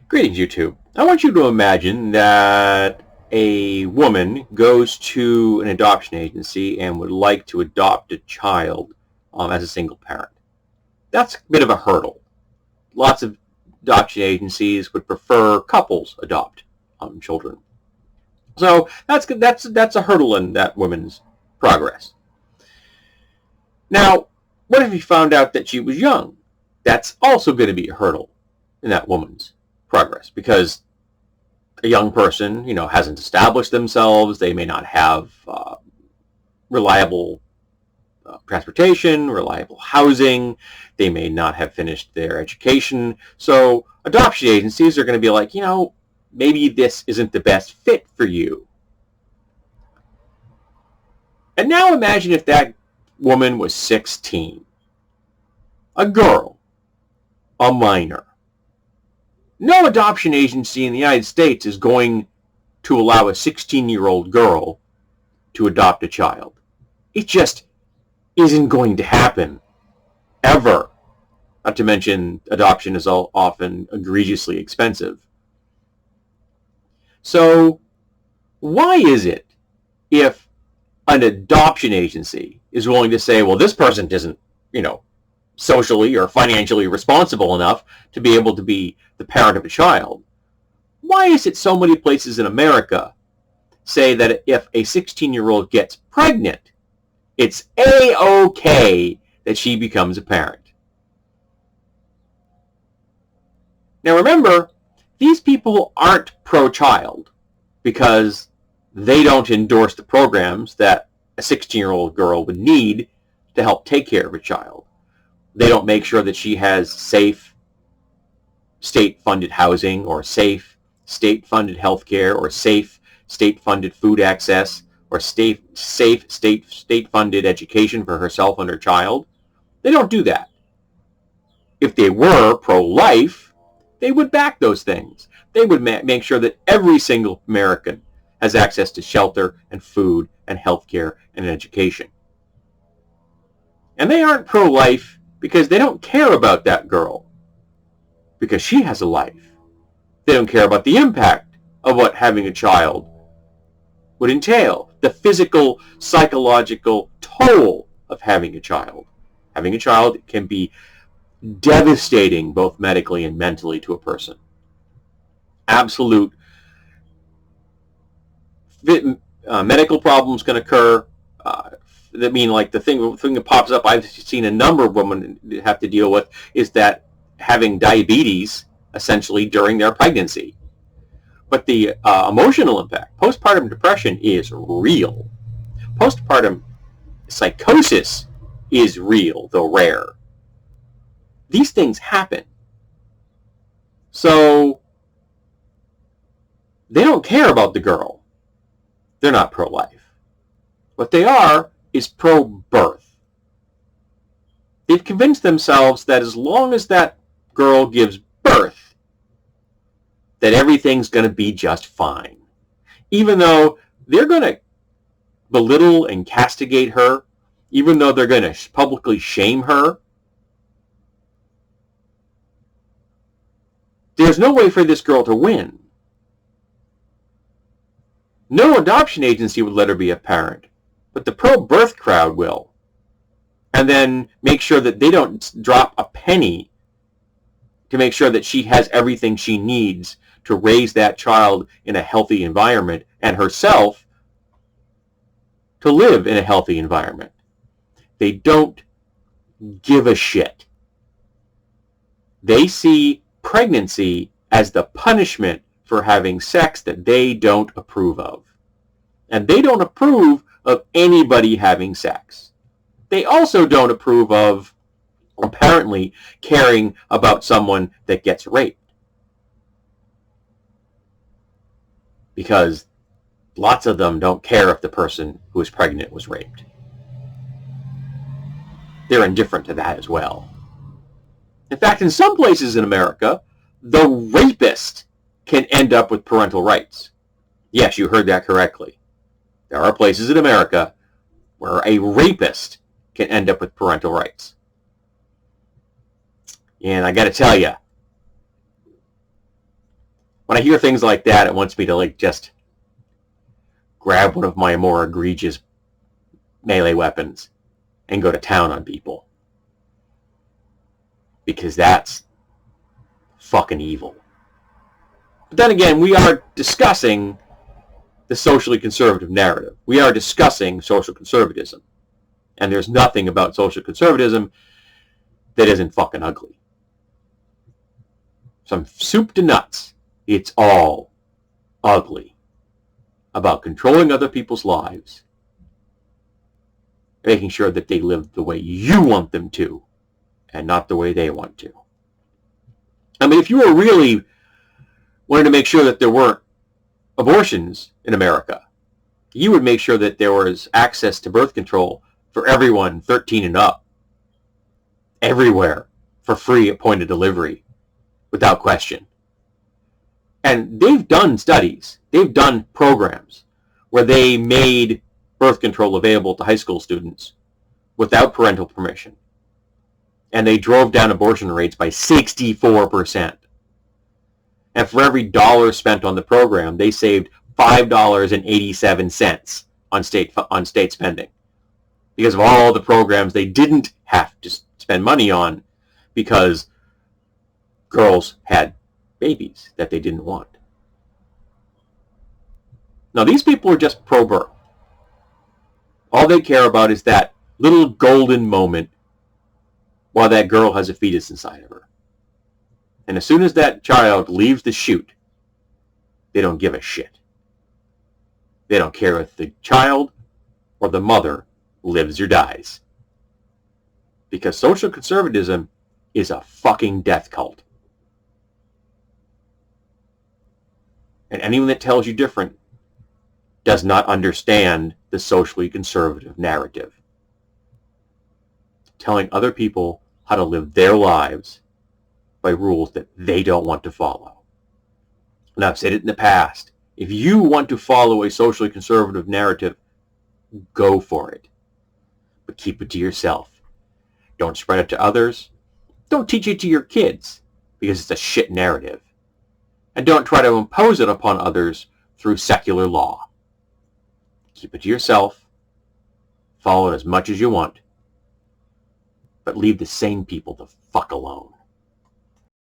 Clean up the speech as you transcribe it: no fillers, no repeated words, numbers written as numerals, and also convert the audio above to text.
Greetings, YouTube. I want you to imagine that a woman goes to an adoption agency and would like to adopt a child as a single parent. That's a bit of a hurdle. Lots of adoption agencies would prefer couples adopt children. So that's a hurdle in that woman's progress. Now, what if you found out that she was young? That's also going to be a hurdle in that woman's progress, because a young person, hasn't established themselves. They may not have reliable transportation, reliable housing. They may not have finished their education. So adoption agencies are going to be like, maybe this isn't the best fit for you. And now imagine if that woman was 16, a girl, a minor. No adoption agency in the United States is going to allow a 16-year-old girl to adopt a child. It just isn't going to happen, ever. Not to mention, adoption is often egregiously expensive. So, why is it, if an adoption agency is willing to say, well, this person isn't, socially or financially responsible enough to be able to be the parent of a child, why is it so many places in America say that if a 16-year-old gets pregnant, it's A-OK that she becomes a parent? Now remember, these people aren't pro-child because they don't endorse the programs that a 16-year-old girl would need to help take care of a child. They don't make sure that she has safe state-funded housing, or safe state-funded health care, or safe state-funded food access, or safe state-funded education for herself and her child. They don't do that. If they were pro-life, they would back those things. They would make sure that every single American has access to shelter and food and health care and education. And they aren't pro-life because they don't care about that girl, because she has a life. They don't care about the impact of what having a child would entail, the physical, psychological toll of having a child. Having a child can be devastating, both medically and mentally, to a person. Absolute medical problems can occur. That mean, like, the thing that pops up, I've seen a number of women have to deal with, is that having diabetes essentially during their pregnancy. But the emotional impact, postpartum depression, is real. Postpartum psychosis is real, though rare. These things happen. So they don't care about the girl. They're not pro-life. What they are is pro-birth. They've convinced themselves that as long as that girl gives birth, that everything's going to be just fine. Even though they're going to belittle and castigate her, even though they're going to publicly shame her, there's no way for this girl to win. No adoption agency would let her be a parent, but the pro-birth crowd will. And then make sure that they don't drop a penny to make sure that she has everything she needs to raise that child in a healthy environment, and herself to live in a healthy environment. They don't give a shit. They see pregnancy as the punishment for having sex that they don't approve of. And they don't approve of anybody having sex. They also don't approve of, apparently, caring about someone that gets raped. Because lots of them don't care if the person who is pregnant was raped. They're indifferent to that as well. In fact, in some places in America, the rapist can end up with parental rights. Yes, you heard that correctly. There are places in America where a rapist can end up with parental rights. And I got to tell you, When I hear things like that, it wants me to like just grab one of my more egregious melee weapons and go to town on people. Because that's fucking evil. But then again, we are discussing the socially conservative narrative. We are discussing social conservatism. And there's nothing about social conservatism that isn't fucking ugly. From soup to nuts, it's all ugly. About controlling other people's lives, making sure that they live the way you want them to, and not the way they want to. I mean, if you were really wanting to make sure that there weren't abortions in America, you would make sure that there was access to birth control for everyone 13 and up, everywhere, for free at point of delivery, without question. And they've done studies, they've done programs where they made birth control available to high school students without parental permission. And they drove down abortion rates by 64%. And for every dollar spent on the program, they saved $5.87 on state spending. Because of all the programs they didn't have to spend money on because girls had babies that they didn't want. Now, these people are just pro-birth. All they care about is that little golden moment while that girl has a fetus inside of her. And as soon as that child leaves the chute, they don't give a shit. They don't care if the child or the mother lives or dies. Because social conservatism is a fucking death cult. And anyone that tells you different does not understand the socially conservative narrative. Telling other people how to live their lives by rules that they don't want to follow. And I've said it in the past. If you want to follow a socially conservative narrative, go for it. But keep it to yourself. Don't spread it to others. Don't teach it to your kids, because it's a shit narrative. And don't try to impose it upon others through secular law. Keep it to yourself. Follow it as much as you want. But leave the sane people the fuck alone.